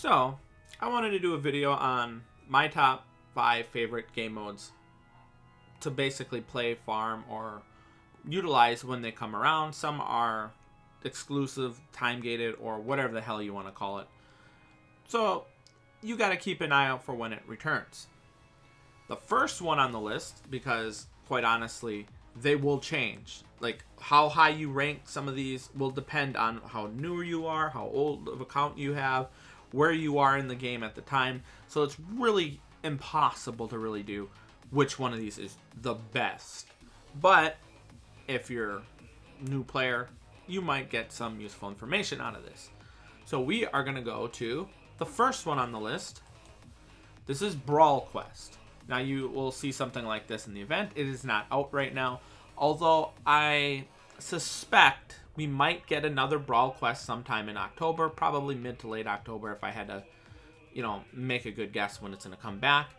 So, I wanted to do a video on my top 5 favorite game modes to basically play, farm, or utilize when they come around. Some are exclusive, time-gated, or whatever the hell you want to call it. So, you got to keep an eye out for when it returns. The first one on the list, because quite honestly, they will change. Like, how high you rank some of these will depend on how new you are, how old of account you have, where you are in the game at the time. So it's really impossible to really do which one of these is the best. But if you're a new player, you might get some useful information out of this. So we are going to go to the first one on the list. This is Brawl Quest. Now you will see something like this in the event. It is not out right now, although I suspect we might get another Brawl Quest sometime in October, probably mid to late October if I had to, make a good guess when it's going to come back.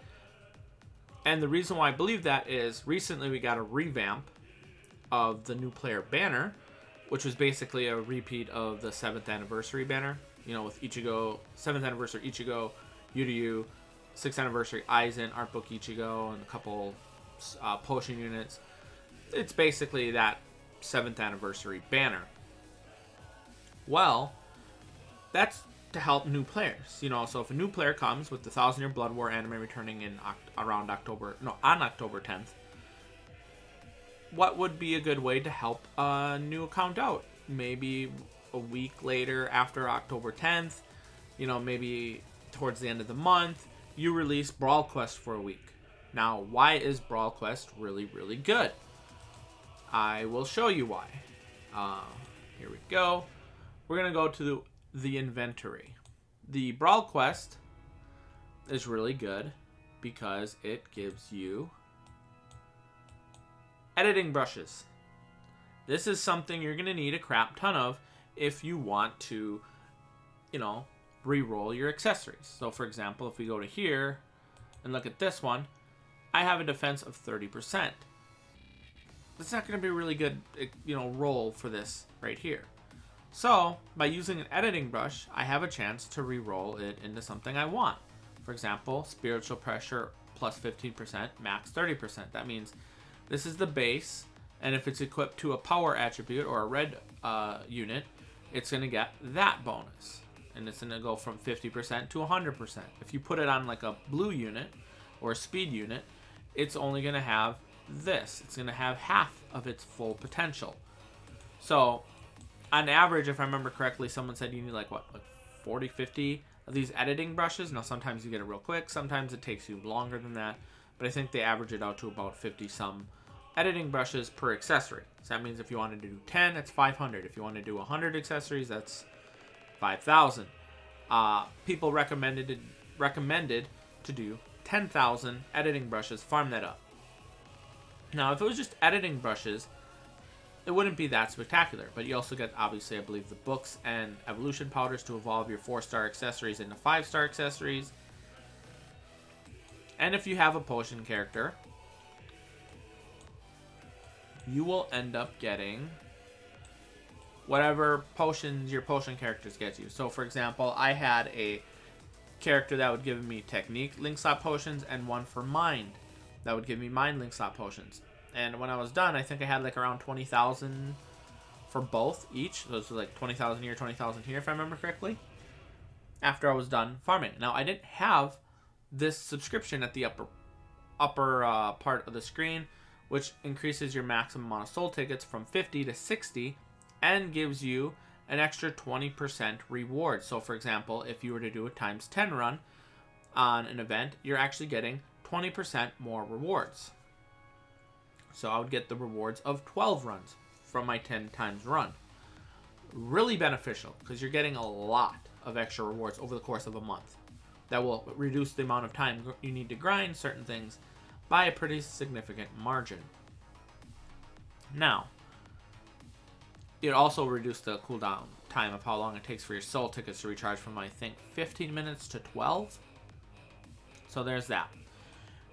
And the reason why I believe that is recently we got a revamp of the new player banner, which was basically a repeat of the 7th anniversary banner, with Ichigo, 7th anniversary Ichigo, Yu 6th anniversary Aizen, art book Ichigo, and a couple potion units. It's basically that 7th anniversary banner. Well, that's to help new players. So if a new player comes with the 1000-Year Blood War anime returning on October 10th, what would be a good way to help a new account out? Maybe a week later after October 10th, maybe towards the end of the month, you release Brawl Quest for a week. Now, why is Brawl Quest really, really good? I will show you why. Here we go. We're going to go to the inventory. The Brawl Quest is really good because it gives you editing brushes. This is something you're going to need a crap ton of if you want to, re-roll your accessories. So for example, if we go to here and look at this one, I have a defense of 30%. It's not going to be a really good, roll for this right here. So by using an editing brush, I have a chance to re-roll it into something I want. For example, spiritual pressure plus 15%, max 30%. That means this is the base, and if it's equipped to a power attribute or a red unit, it's going to get that bonus. And it's going to go from 50% to 100%. If you put it on like a blue unit or a speed unit, it's only going to have this. It's going to have half of its full potential. So, on average, if I remember correctly, someone said you need like 40, 50 of these editing brushes. Now, sometimes you get it real quick. Sometimes it takes you longer than that. But I think they average it out to about 50 some editing brushes per accessory. So that means if you wanted to do 10, that's 500. If you want to do 100 accessories, that's 5,000. People recommended to do 10,000 editing brushes, farm that up. Now, if it was just editing brushes, it wouldn't be that spectacular, but you also get, obviously, I believe, the books and evolution powders to evolve your 4-star accessories into 5-star accessories. And if you have a potion character, you will end up getting whatever potions your potion characters get you. So, for example, I had a character that would give me technique link slot potions and one for mind that would give me mind link slot potions. And when I was done, I think I had like around 20,000 for both each. So it was like 20,000 here, 20,000 here, if I remember correctly, after I was done farming. Now, I didn't have this subscription at the upper part of the screen, which increases your maximum amount of soul tickets from 50 to 60 and gives you an extra 20% reward. So, for example, if you were to do a times 10 run on an event, you're actually getting 20% more rewards. So I would get the rewards of 12 runs from my 10 times run. Really beneficial because you're getting a lot of extra rewards over the course of a month. That will reduce the amount of time you need to grind certain things by a pretty significant margin. Now, it also reduced the cooldown time of how long it takes for your soul tickets to recharge from, I think, 15 minutes to 12. So there's that.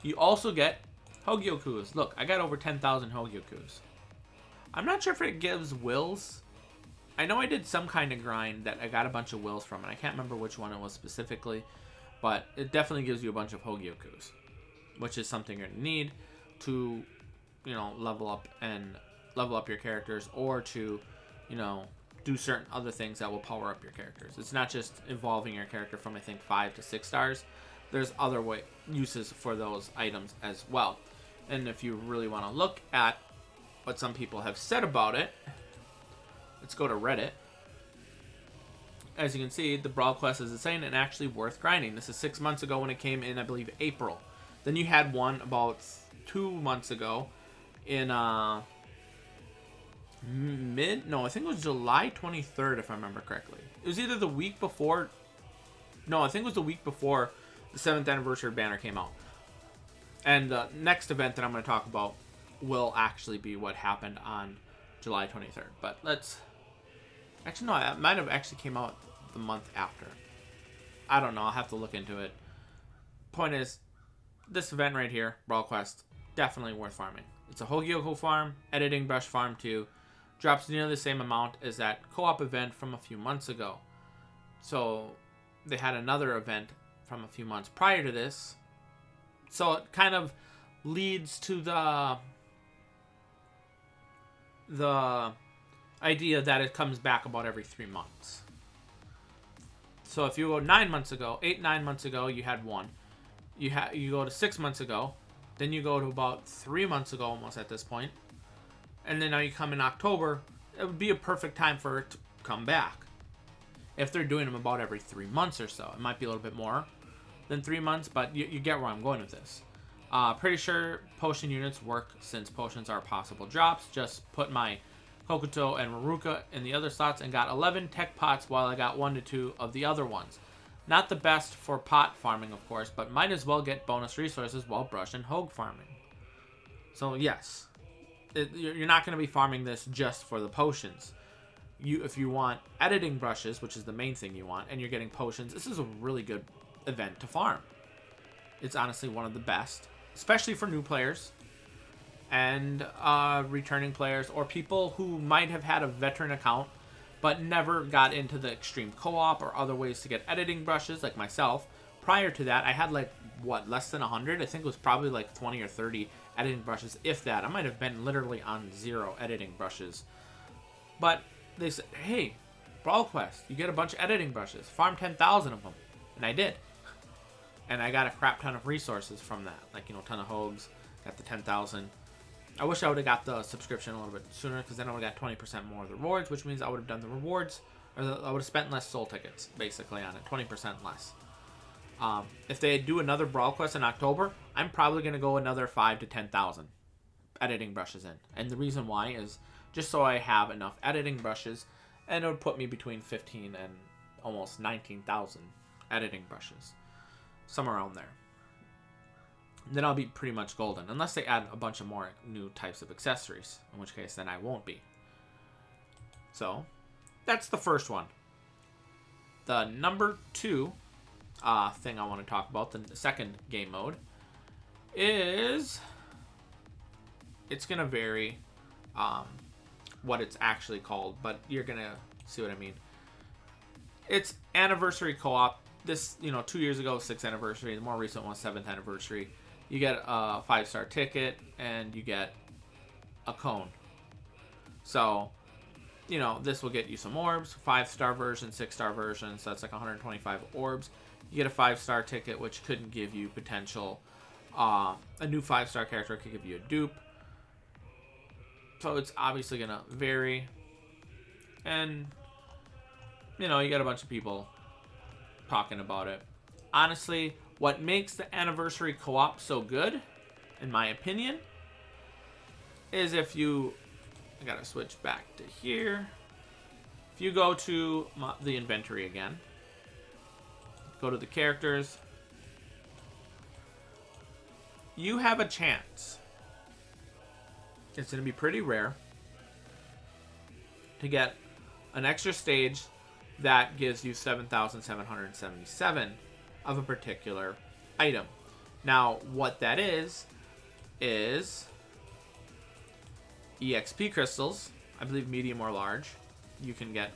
You also get Hogyokus. Look, I got over 10,000 Hogyokus. I'm not sure if it gives wills I know I did some kind of grind that I got a bunch of wills from, and I can't remember which one it was specifically, but it definitely gives you a bunch of Hogyokus, which is something you're going to need to, you know, level up your characters, or to, you know, do certain other things that will power up your characters. It's not just evolving your character from, I think, 5 to 6 stars. There's other uses for those items as well. And if you really want to look at what some people have said about it, let's go to Reddit. As you can see, the Brawl Quest is insane and actually worth grinding. This is 6 months ago when it came in, I believe, April. Then you had one about 2 months ago in I think it was July 23rd, if I remember correctly. It was either the week before. No, I think it was the week before the 7th anniversary banner came out. And the next event that I'm going to talk about will actually be what happened on July 23rd. But let's... Actually, no, it might have actually came out the month after. I don't know. I'll have to look into it. Point is, this event right here, Brawl Quest, definitely worth farming. It's a Hogyoko farm, editing brush farm too. Drops nearly the same amount as that co-op event from a few months ago. So they had another event from a few months prior to this. So it kind of leads to the idea that it comes back about every 3 months. So if you go 9 months ago, 9 months ago, you had one. You go to 6 months ago, then you go to about 3 months ago almost at this point. And then now you come in October, it would be a perfect time for it to come back. If they're doing them about every 3 months or so. It might be a little bit more than 3 months, but you get where I'm going with this. Pretty sure potion units work since potions are possible drops. Just put my Hokuto and Maruka in the other slots and got 11 tech pots while I got 1 to 2 of the other ones. Not the best for pot farming, of course, but might as well get bonus resources while brush and Hogue farming. So yes, you're not going to be farming this just for the potions. If you want editing brushes, which is the main thing you want, and you're getting potions, this is a really good event to farm. It's honestly one of the best, especially for new players and returning players, or people who might have had a veteran account but never got into the extreme co-op or other ways to get editing brushes, like myself. Prior to that, I had less than 100? I think it was probably like 20 or 30 editing brushes, if that. I might have been literally on 0 editing brushes. But they said, hey, Brawl Quest, you get a bunch of editing brushes. Farm 10,000 of them. And I did. And I got a crap ton of resources from that. Like, you know, a ton of Hogues. Got the 10,000. I wish I would have got the subscription a little bit sooner, because then I would have got 20% more of the rewards, which means I would have done the rewards, or I would have spent less soul tickets, basically, on it. 20% less. If they do another Brawl Quest in October, I'm probably going to go another 5 to 10,000 editing brushes in. And the reason why is just so I have enough editing brushes, and it would put me between 15 and almost 19,000 editing brushes. Somewhere around there. Then I'll be pretty much golden, unless they add a bunch of more new types of accessories, in which case then I won't be. So, that's the first one. The number 2 thing I want to talk about, the second game mode, is it's going to vary what it's actually called, but you're going to see what I mean. It's Anniversary Co-op. This, 2 years ago, 6th anniversary. The more recent one, 7th anniversary. You get a 5-star ticket, and you get a cone. So, this will get you some orbs. 5-star version, 6-star version, so that's like 125 orbs. You get a 5-star ticket, which could give you potential. A new 5-star character could give you a dupe. So it's obviously going to vary. And, you got a bunch of people talking about it. Honestly, what makes the Anniversary Co-op so good, in my opinion, is if you... I gotta switch back to here. If you go to the inventory again, go to the characters, you have a chance. It's going to be pretty rare to get an extra stage that gives you 7,777 of a particular item. Now, what that is EXP crystals, I believe medium or large, you can get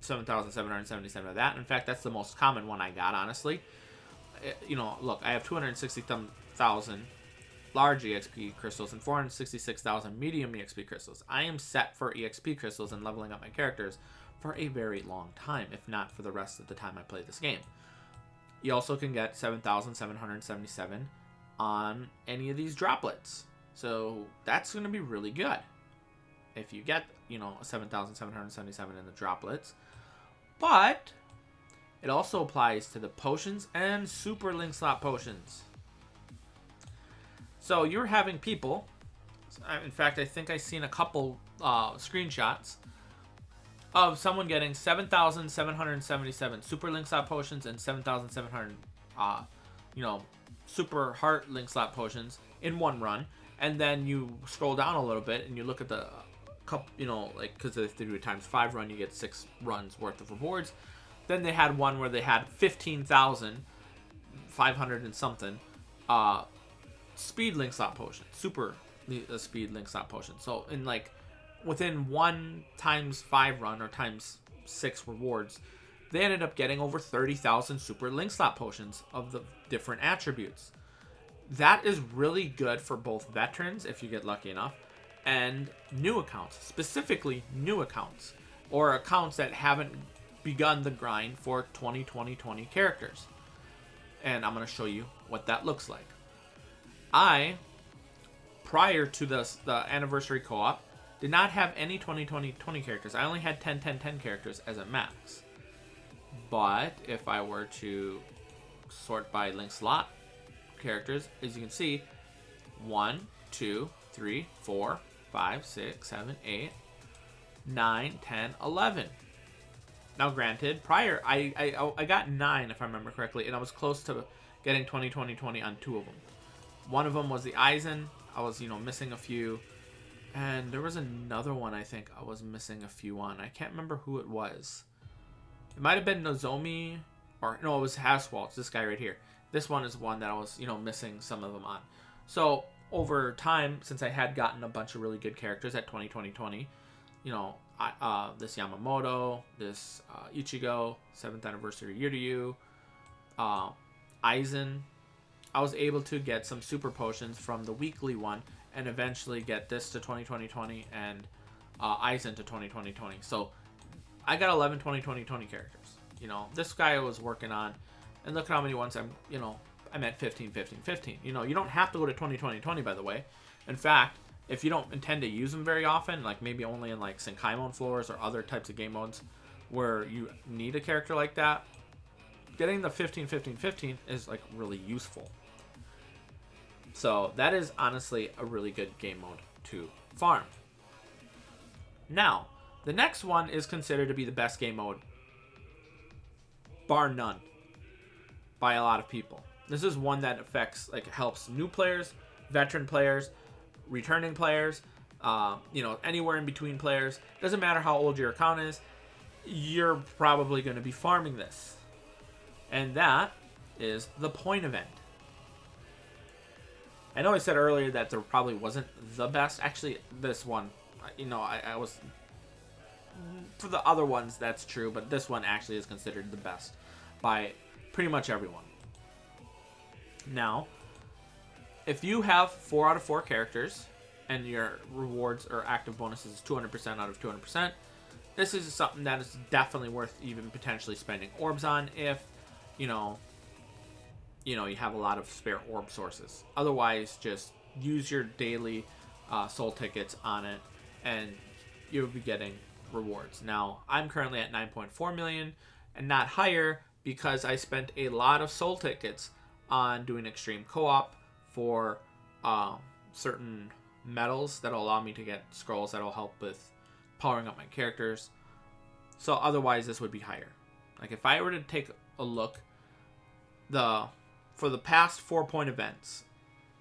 7,777 of that. In fact, that's the most common one I got, honestly. Look, I have 260,000 large EXP crystals and 466,000 medium EXP crystals. I am set for EXP crystals and leveling up my characters for a very long time, if not for the rest of the time I play this game. You also can get 7,777 on any of these droplets. So that's going to be really good if you get, 7,777 in the droplets. But it also applies to the potions and super link slot potions. So you're having people, in fact, I think I've seen a couple screenshots of someone getting 7,777 super link slot potions and 7,700, super heart link slot potions in one run. And then you scroll down a little bit and you look at the couple, because if they do a ×5 run, you get 6 runs worth of rewards. Then they had one where they had 15,500 and something speed link slot potion, super speed link slot potion. So in within one ×5 run or ×6 rewards, they ended up getting over 30,000 super link slot potions of the different attributes. That is really good for both veterans, if you get lucky enough, and new accounts, specifically new accounts, or accounts that haven't begun the grind for 2020 characters. And I'm going to show you what that looks like. Prior to the anniversary co-op, did not have any 2020 characters. I only had 10 characters as a max. But if I were to sort by link slot characters, as you can see, 1, 2, 3, 4, 5, 6, 7, 8, 9, 10, 11. Now granted, prior I got 9 if I remember correctly, and I was close to getting 2020 on 2 of them. One of them was the Aizen. I was missing a few, and there was another one I think I was missing a few on. I can't remember who it was. It might have been Nozomi, or no, it was Haswaltz, this guy right here. This one is one that I was, missing some of them on. So over time, since I had gotten a bunch of really good characters at 2020, this Yamamoto, this Ichigo, 7th anniversary Yuryu, Aizen, I was able to get some super potions from the weekly one and eventually get this to 2020 and Aizen to 2020. So I got 11 2020 characters. This guy I was working on, and look at how many ones I'm at 15. You don't have to go to 2020, by the way. In fact, if you don't intend to use them very often, like maybe only in Senkaimon floors or other types of game modes where you need a character like that, getting the 15 is really useful. So that is honestly a really good game mode to farm. Now, the next one is considered to be the best game mode, bar none, by a lot of people. This is one that affects, helps new players, veteran players, returning players, anywhere in between players. Doesn't matter how old your account is, you're probably going to be farming this. And that is the point event. I know I said earlier that there probably wasn't the best. Actually, this one, I was... For the other ones, that's true, but this one actually is considered the best by pretty much everyone. Now, if you have 4 out of 4 characters and your rewards or active bonuses is 200% out of 200%, this is something that is definitely worth even potentially spending orbs on if, you have a lot of spare orb sources. Otherwise, just use your daily soul tickets on it and you'll be getting rewards. Now, I'm currently at 9.4 million and not higher because I spent a lot of soul tickets on doing extreme co-op for certain medals that'll allow me to get scrolls that'll help with powering up my characters. So otherwise this would be higher. If I were to take a look, for the past 4-point events,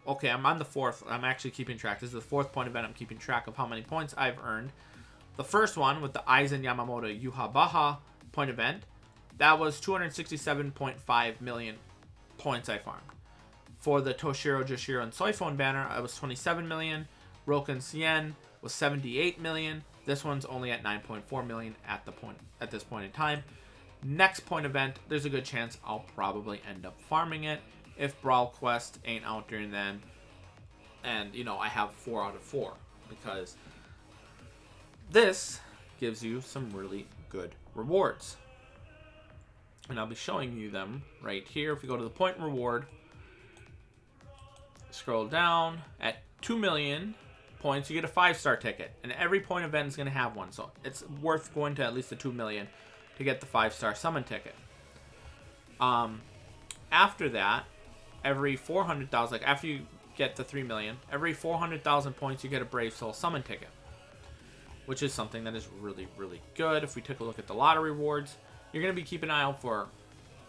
okay, I'm on the 4th. I'm actually keeping track. This is the 4th point event. I'm keeping track of how many points I've earned. The first one with the Aizen Yamamoto Yuha Baha point event, that was 267.5 million points I farmed. For the Toshiro, Joshiro, and Soifone banner, I was 27 million. Roken Sien was 78 million. This one's only at 9.4 million at this point in time. Next point event, there's a good chance I'll probably end up farming it if Brawl Quest ain't out during then, and you know I have 4 out of 4, because this gives you some really good rewards, and I'll be showing you them right here. If you go to the point reward, scroll down, at 2 million points you get a 5-star ticket, and every point event is going to have one, so it's worth going to at least the 2 million to get the 5-star summon ticket. After that, every 400,000, like after you get the 3 million, every 400,000 points you get a Brave Soul summon ticket, which is something that is really, really good. If we take a look at the lottery rewards, you're going to be keeping an eye out for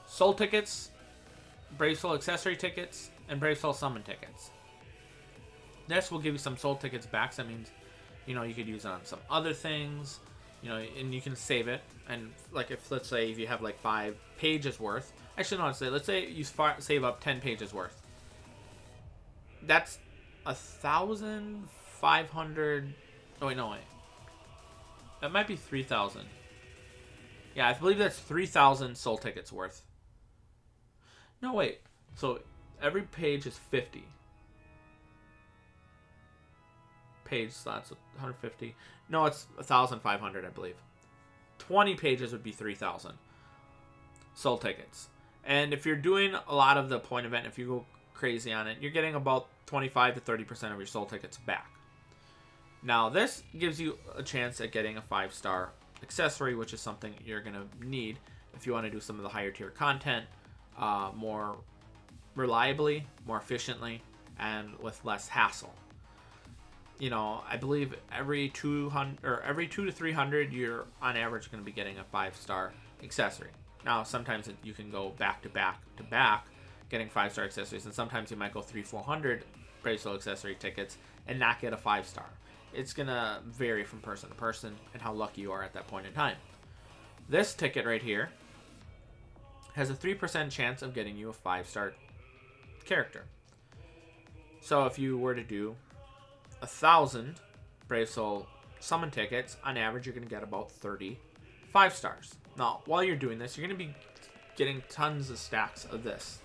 soul tickets, Brave Soul accessory tickets, and Brave Soul summon tickets. This will give you some soul tickets back. So that means, you know, you could use it on some other things, you know, and you can save it. And like if, let's say if you have like 5 pages worth, actually no, let's say you save up 10 pages worth. That's 1,500. Oh wait, no wait. That might be 3,000. Yeah, I believe that's 3,000 soul tickets worth. No wait. So every page is 50. Page slots 150. No, it's 1,500, I believe. 20 pages would be 3,000 soul tickets. And if you're doing a lot of the point event, if you go crazy on it, you're getting about 25 to 30% of your soul tickets back. Now, this gives you a chance at getting a 5-star accessory, which is something you're going to need if you want to do some of the higher tier content more reliably, more efficiently, and with less hassle. You know, I believe every 200 or every 2 to 300, you're on average going to be getting a 5-star accessory. Now, sometimes you can go back to back to back getting 5-star accessories, and sometimes you might go 300-400 Brave Soul accessory tickets and not get a 5-star. It's going to vary from person to person and how lucky you are at that point in time. This ticket right here has a 3% chance of getting you a 5-star character. So if you were to do 1,000 Brave Soul summon tickets, on average you're going to get about 30 5-stars. Now, while you're doing this, you're going to be getting tons of stacks of this.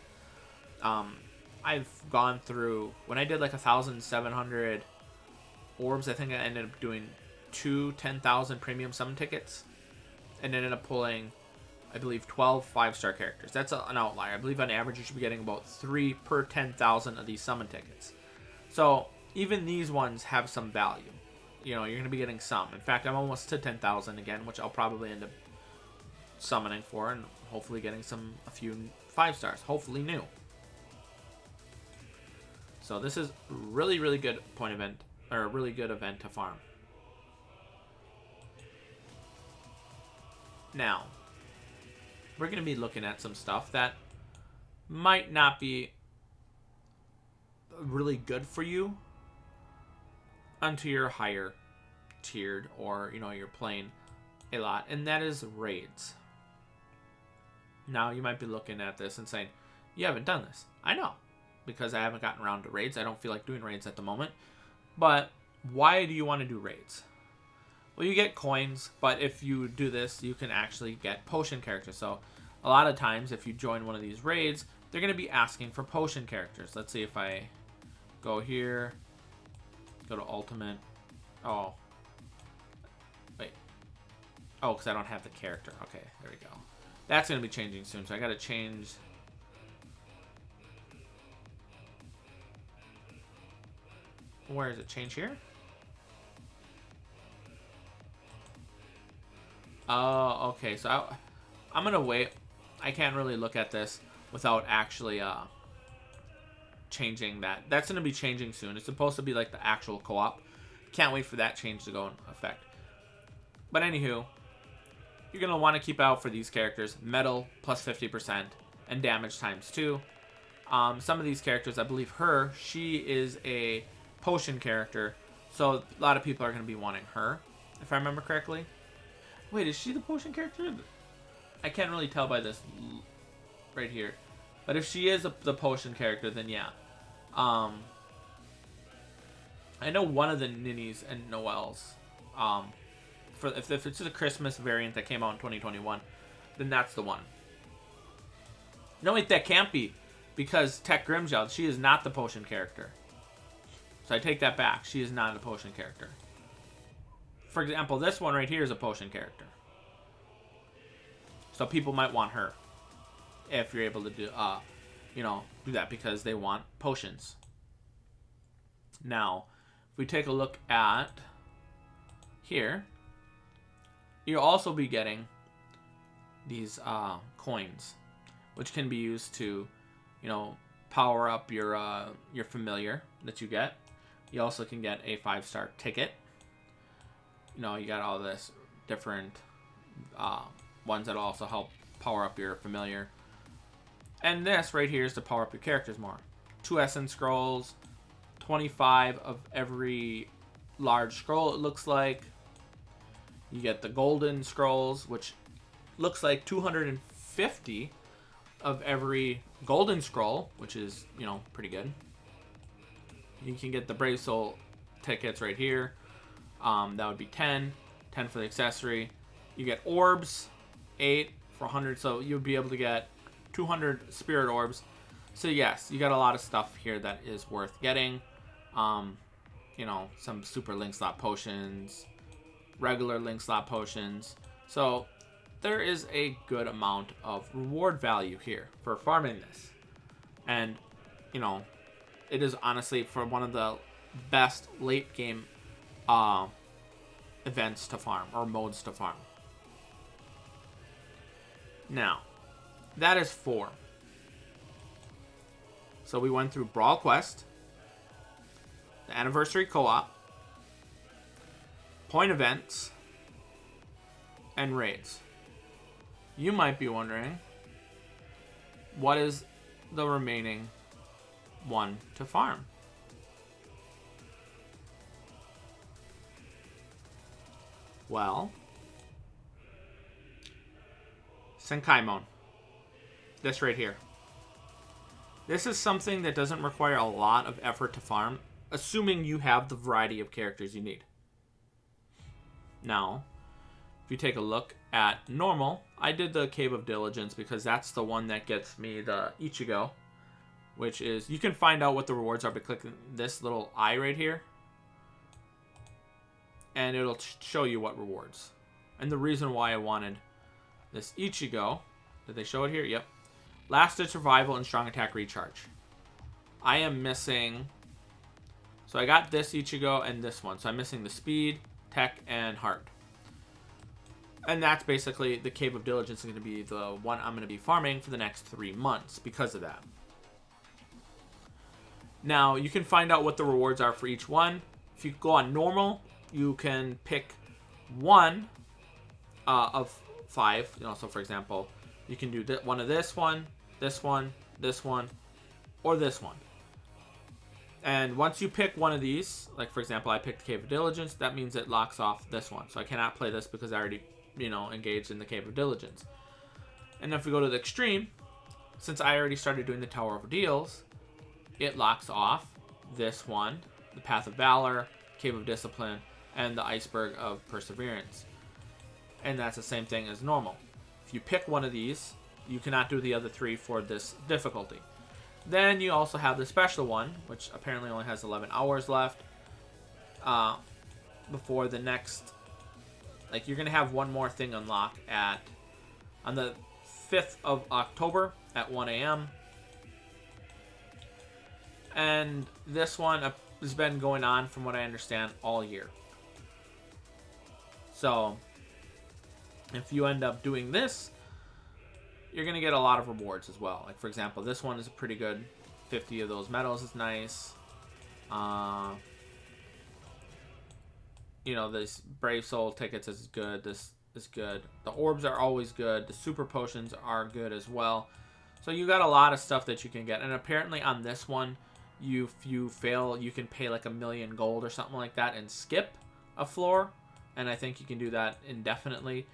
I've gone through, when I did like 1,700 orbs, I think I ended up doing 2 10,000 premium summon tickets, and ended up pulling, I believe, 12 5-star characters. That's an outlier. I believe on average you should be getting about 3 per 10,000 of these summon tickets. So even these ones have some value. You know, you're going to be getting some. In fact, I'm almost to 10,000 again, which I'll probably end up summoning for, and hopefully getting a few 5-stars, hopefully new. So this is really, really good point event, or a really good event to farm. Now, we're going to be looking at some stuff that might not be really good for you until you're higher tiered, or you know, you're playing a lot, and that is raids. Now you might be looking at this and saying, you haven't done this. I know, because I haven't gotten around to raids. I don't feel like doing raids at the moment. But why do you want to do raids? Well, you get coins, but if you do this, you can actually get potion characters. So a lot of times if you join one of these raids, they're going to be asking for potion characters. Let's see if I go here, go to ultimate. Oh, wait. Oh, because I don't have the character. Okay, there we go. That's going to be changing soon, so I got to change. Where is it? Change here? Oh, okay. So I'm going to wait. I can't really look at this without actually changing that. That's going to be changing soon. It's supposed to be like the actual co-op. Can't wait for that change to go in effect. But anywho, you're going to want to keep out for these characters. Metal plus 50% and damage times 2. Some of these characters, I believe she is a potion character. So a lot of people are going to be wanting her, if I remember correctly. Wait, is she the potion character? I can't really tell by this right here. But if she is the potion character, then yeah. I know one of the Ninnies and Noels for if it's the Christmas variant that came out in 2021, then that's the one. No, wait, that can't be, because Tech Grimgel, she is not the potion character. So I take that back. She is not a potion character. For example, this one right here is a potion character. So people might want her if you're able to do, do that because they want potions. Now, if we take a look at here, you'll also be getting these coins, which can be used to, power up your familiar that you get. You also can get a 5-star ticket. You got all this different ones that also help power up your familiar. And this right here is to power up your characters more. 2 Essence Scrolls, 25 of every large scroll, it looks like. You get the Golden Scrolls, which looks like 250 of every Golden Scroll, which is, pretty good. You can get the Brave Soul tickets right here. That would be 10 for the accessory. You get orbs, 8 for 100, so you would be able to get 200 spirit orbs. So yes, you got a lot of stuff here that is worth getting. Some super link slot potions, regular link slot potions. So there is a good amount of reward value here for farming this. And, it is honestly for one of the best late game events to farm, or modes to farm. Now, that is 4. So we went through Brawl Quest, the Anniversary Co-op, Point Events, and Raids. You might be wondering, what is the remaining one to farm? Well, Senkaimon. This right here. This is something that doesn't require a lot of effort to farm, assuming you have the variety of characters you need. Now, if you take a look at normal, I did the Cave of Diligence because that's the one that gets me the Ichigo, which is, you can find out what the rewards are by clicking this little eye right here, and it'll show you what rewards. And the reason why I wanted this Ichigo, did they show it here? Yep. Last Ditch Survival and Strong Attack Recharge. I am missing, so I got this Ichigo and this one, so I'm missing the Speed, Tech, and Heart. And that's basically the Cave of Diligence is going to be the one I'm going to be farming for the next 3 months because of that. Now, you can find out what the rewards are for each one. If you go on normal, you can pick one of 5. So for example, you can do one of this one, this one, this one, or this one. And once you pick one of these, like for example, I picked Cave of Diligence, that means it locks off this one. So I cannot play this because I already, engaged in the Cave of Diligence. And if we go to the extreme, since I already started doing the Tower of Ordeals, it locks off this one, the Path of Valor, Cave of Discipline, and the Iceberg of Perseverance. And that's the same thing as normal. If you pick one of these, you cannot do the other 3 for this difficulty. Then you also have the special one, which apparently only has 11 hours left before the next. Like, you're going to have one more thing unlock on the 5th of October at 1 a.m. And this one has been going on, from what I understand, all year. So, if you end up doing this, you're going to get a lot of rewards as well. Like, for example, this one is pretty good. 50 of those medals is nice. This Brave Soul tickets is good. This is good. The orbs are always good. The super potions are good as well. So you got a lot of stuff that you can get. And apparently on this one, if you fail, you can pay like 1,000,000 gold or something like that and skip a floor. And I think you can do that indefinitely.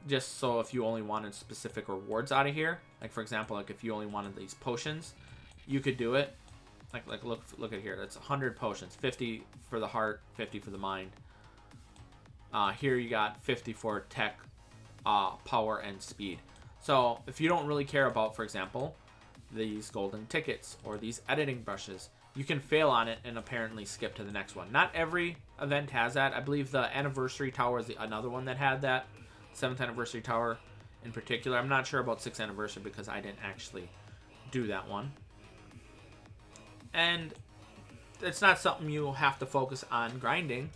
Just so if you only wanted specific rewards out of here, like for example, like if you only wanted these potions, you could do it. Like look at here. That's 100 potions, 50 for the heart, 50 for the mind. Here you got 50 for tech, power, and speed. So if you don't really care about, for example, these golden tickets or these editing brushes, you can fail on it and apparently skip to the next one. Not every event has that. I believe the anniversary tower is another one that had that. 7th anniversary tower in particular. I'm not sure about 6th anniversary because I didn't actually do that one. And it's not something you have to focus on grinding,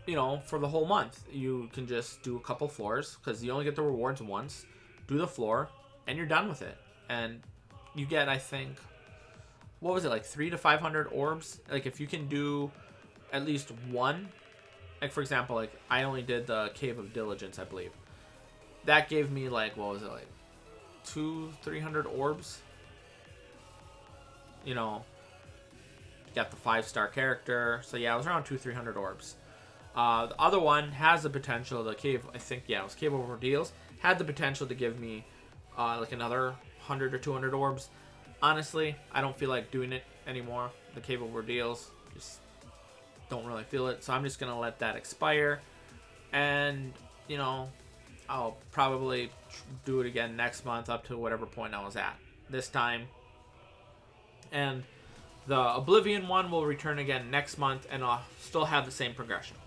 you know, for the whole month. You can just do a couple floors because you only get the rewards once. Do the floor and you're done with it. And you get, I think, what was it, like 300 to 500 orbs? Like if you can do at least one, like for example, like I only did the Cave of Diligence, I believe. That gave me like, what was it, like 200-300 orbs? You know, got the 5-star character. So yeah, it was around 200-300 orbs. The other one has the potential, the Cave, I think, yeah, it was Cave of Ordeals, had the potential to give me like another 100 or 200 orbs. Honestly, I don't feel like doing it anymore. The Cave of Ordeals, just don't really feel it. So I'm just going to let that expire. And, you know, I'll probably do it again next month up to whatever point I was at this time. And the Oblivion one will return again next month, and I'll still have the same progression.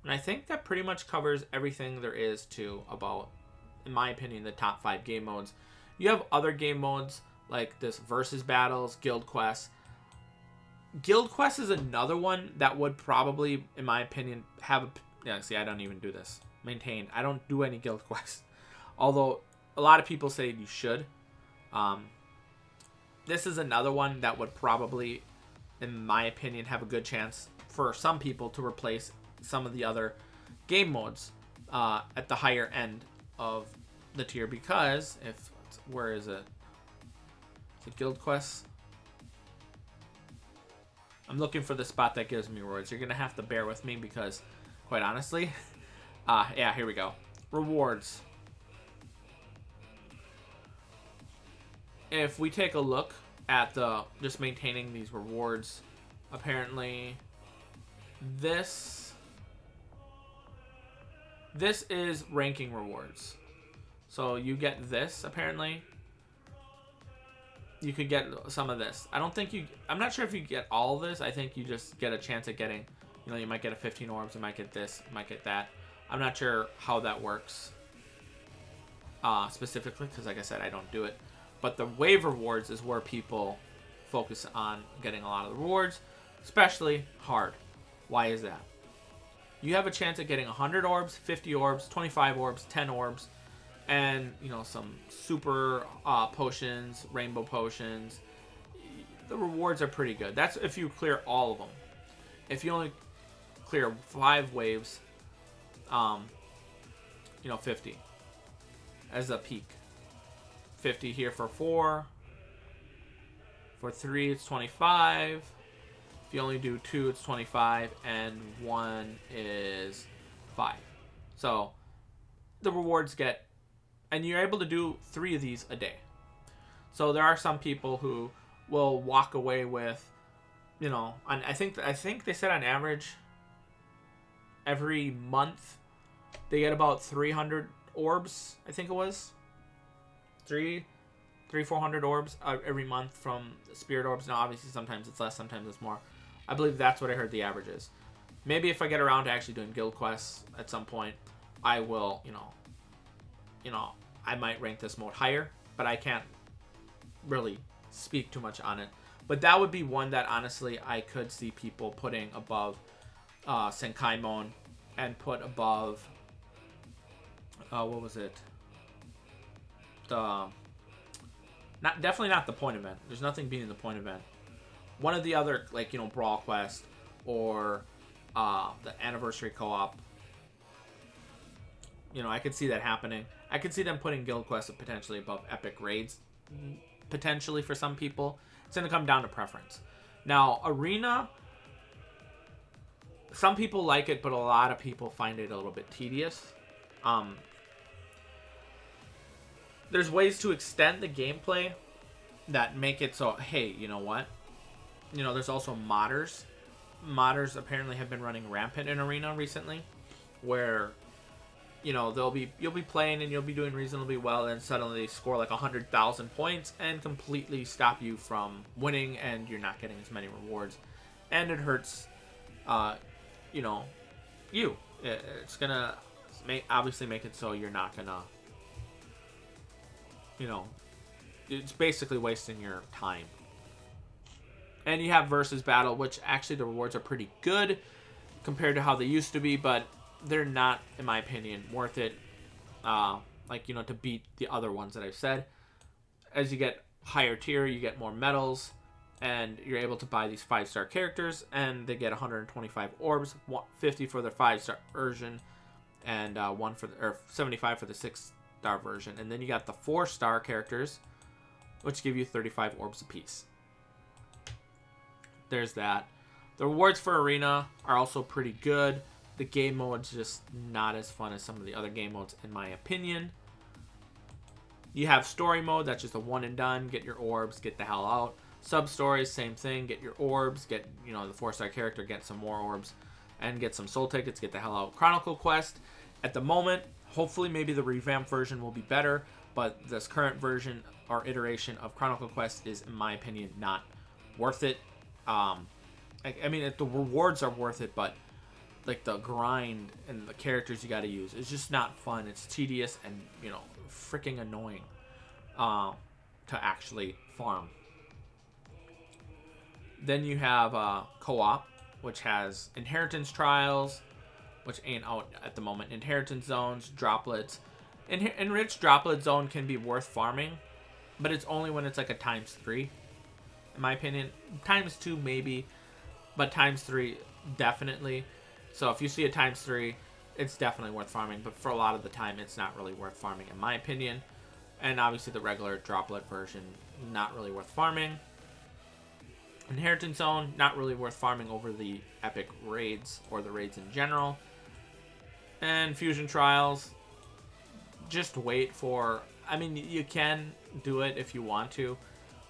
And I think that pretty much covers everything there is to about, in my opinion, the top 5 game modes. You have other game modes like this versus battles, Guild Quest. Guild Quest is another one that would probably, in my opinion, have a... Yeah, see, I don't even do this. Maintained. I don't do any Guild Quest. Although, a lot of people say you should. This is another one that would probably, in my opinion, have a good chance for some people to replace some of the other game modes at the higher end of the tier. Because if... Where is it? Is it Guild Quest? I'm looking for the spot that gives me rewards. You're going to have to bear with me because, quite honestly... yeah, here we go. Rewards. If we take a look at the just maintaining these rewards, apparently this is ranking rewards. So you get this, apparently. You could get some of this. I'm not sure if you get all of this. I think you just get a chance at getting, you know, you might get a 15 orbs, you might get this, you might get that. I'm not sure how that works specifically because, like I said, I don't do it. But the wave rewards is where people focus on getting a lot of the rewards, especially hard. Why is that? You have a chance at getting 100 orbs, 50 orbs, 25 orbs, 10 orbs, and, you know, some super potions, rainbow potions. The rewards are pretty good. That's if you clear all of them. If you only clear 5 waves, you know, 50 as a peak. 50 here for 4. For 3, it's 25. If you only do 2, it's 25. And 1 is 5. So the rewards get... And you're able to do 3 of these a day. So there are some people who will walk away with, you know, I think they said on average every month they get about 300 orbs, I think it was. 400 orbs every month from Spirit Orbs. Now, obviously, sometimes it's less, sometimes it's more. I believe that's what I heard the average is. Maybe if I get around to actually doing Guild Quests at some point, I will, you know, I might rank this mode higher, but I can't really speak too much on it. But that would be one that, honestly, I could see people putting above Senkaimon and put above... what was it? Definitely not the point event. There's nothing beating the point event. One of the other, like, you know, Brawl Quest or the Anniversary Co-op. You know, I could see that happening. I could see them putting Guild Quest potentially above Epic Raids, potentially for some people. It's going to come down to preference. Now, Arena, some people like it, but a lot of people find it a little bit tedious. There's ways to extend the gameplay that make it so, hey, you know what? You know, there's also modders modders apparently have been running rampant in Arena recently, where you'll be playing and you'll be doing reasonably well, and suddenly they score like 100,000 points and completely stop you from winning, and you're not getting as many rewards, and it hurts, you. It's gonna obviously make it so you're not gonna, it's basically wasting your time. And you have versus battle, which actually the rewards are pretty good compared to how they used to be, but they're not, in my opinion, worth it. To beat the other ones that I've said. As you get higher tier, you get more medals, and you're able to buy these 5-star characters, and they get 125 orbs, 50 for their 5-star version, and 75 for the 6-star version. And then you got the 4-star characters, which give you 35 orbs apiece. There's that. The rewards for Arena are also pretty good. The game mode's just not as fun as some of the other game modes, in my opinion. You have story mode, that's just a one and done. Get your orbs, get the hell out. Sub-stories, same thing. Get your orbs, get the 4-star character, get some more orbs, and get some soul tickets, get the hell out. Chronicle Quest, at the moment, hopefully maybe the revamped version will be better, but this current version or iteration of Chronicle Quest is, in my opinion, not worth it. The rewards are worth it, but like the grind and the characters you got to use, it's just not fun. It's tedious and freaking annoying to actually farm. Then you have co-op, which has inheritance trials, which ain't out at the moment. Inheritance zones, droplets. Enriched droplet zone can be worth farming, but it's only when it's like a ×3. In my opinion, ×2 maybe, but ×3 definitely. So if you see a ×3, it's definitely worth farming, but for a lot of the time, it's not really worth farming, in my opinion. And obviously the regular droplet version, not really worth farming. Inheritance zone, not really worth farming over the epic raids or the raids in general. And fusion trials, just wait for, you can do it if you want to.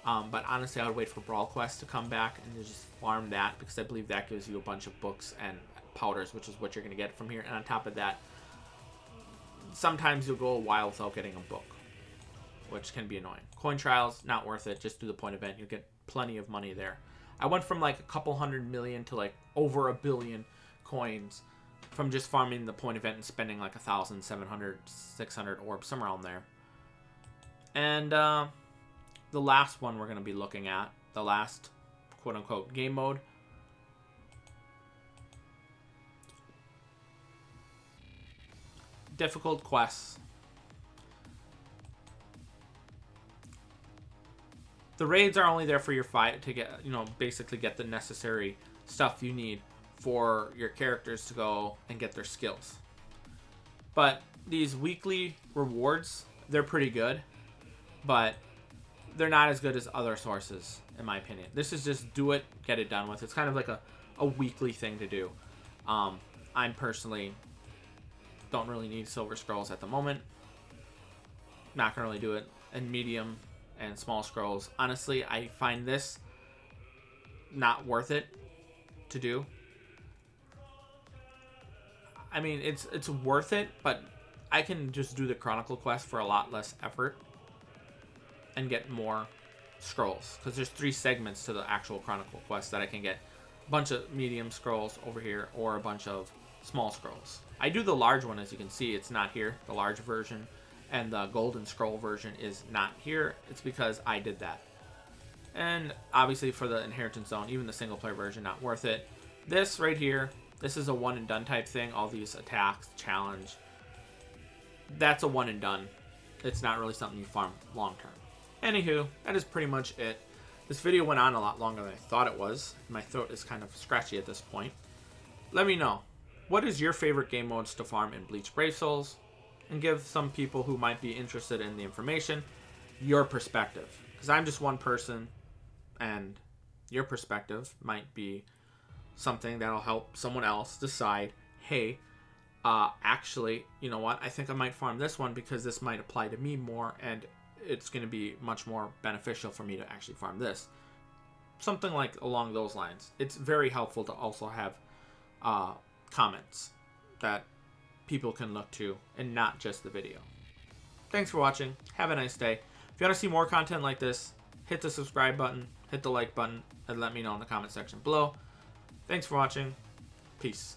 But honestly, I would wait for Brawl Quest to come back and you just farm that, because I believe that gives you a bunch of books and powders, which is what you're going to get from here. And on top of that, sometimes you'll go a while without getting a book, which can be annoying. Coin trials, not worth it. Just do the point event. You'll get plenty of money there. I went from like a couple 100 million to like over 1 billion coins from just farming the point event and spending like 1,000, 700, 600 orbs, somewhere around there. And the last one we're going to be looking at, the last quote-unquote game mode, difficult quests. The raids are only there for your fight to get, basically get the necessary stuff you need for your characters to go and get their skills. But these weekly rewards, they're pretty good, but they're not as good as other sources, in my opinion. This is just do it, get it done with. It's kind of like a weekly thing to do. I'm personally don't really need silver scrolls at the moment. Not gonna really do it. And medium and small scrolls, honestly, I find this not worth it to do. It's worth it, but I can just do the Chronicle Quest for a lot less effort and get more scrolls, because there's 3 segments to the actual Chronicle Quest that I can get a bunch of medium scrolls over here or a bunch of small scrolls. I do the large one, as you can see, it's not here, the large version, and the golden scroll version is not here. It's because I did that. And obviously for the inheritance zone, even the single player version, not worth it. This right here, this is a one and done type thing. All these attacks, challenge, that's a one and done. It's not really something you farm long term. Anywho, that is pretty much it. This video went on a lot longer than I thought it was. My throat is kind of scratchy at this point. Let me know, what is your favorite game modes to farm in Bleach Brave Souls? And give some people who might be interested in the information your perspective. Because I'm just one person, and your perspective might be something that'll help someone else decide, hey, actually, you know what? I think I might farm this one because this might apply to me more, and it's going to be much more beneficial for me to actually farm this. something like along those lines. It's very helpful to also have comments that people can look to and not just the video. Thanks for watching. Have a nice day. If you want to see more content like this, hit the subscribe button, hit the like button, and let me know in the comment section below. Thanks for watching. Peace.